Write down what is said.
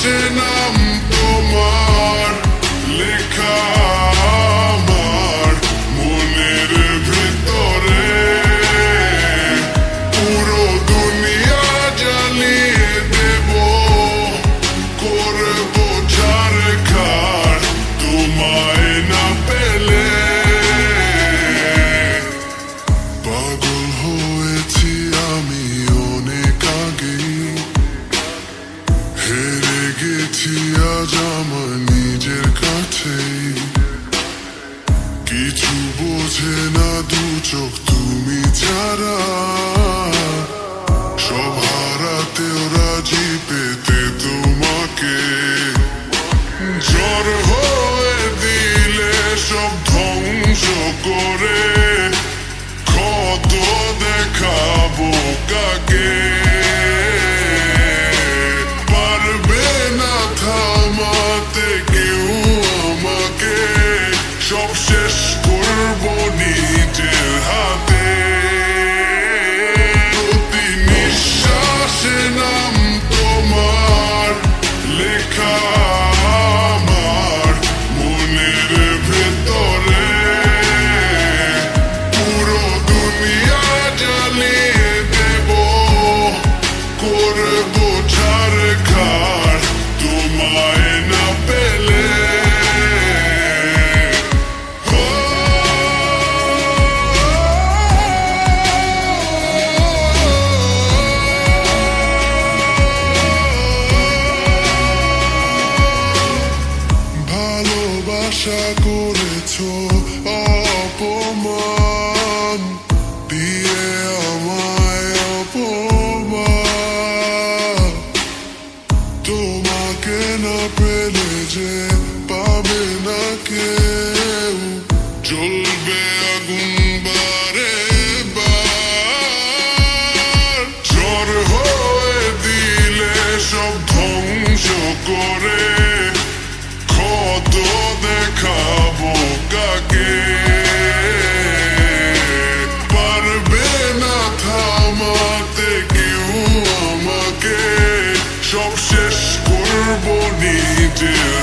নিঃশ্বাসে নাম তোমার লেখা আমার মনের ভেতরে, পুরো দুনিয়া জ্বালিয়ে দেব, করবো ছারখার তোমায় না পেলে। পাগল হয়েছি আমি অনেক আগেই, হেরে গেছি আজ আমার নিজের কাছেই। কিছু বোঝে না দু চোখ তুমি ছাড়া, সব হারাতেও রাজি পেতে তোমাকে। জ্বর হয়ে দিলে সব ধ্বংস করে, কত দেখাবো কাকে। পারবে না থামাতে কেউ আমাকে, সব শেষ করবো নিজের হাতে। প্রতি নিঃশ্বাসে নাম তোমার লেখা আমার মনের ভেতরে, পুরো দুনিয়া জ্বালিয়ে দেব, করবো ছারখার তোমায় না পেলে। ভালোবাসা করেছো অপমান দিয়ে আমায় অপমান, তোমাকে না পেলে যে পাবে না কেউ, জ্বলবে আগুন বারে বার। জ্বর হয়ে দিলে সব ধ্বংস করে, কত দেখাবো কাকে। পারবে না থামাতে কেউ আমাকে, সব শেষ করবো নিজের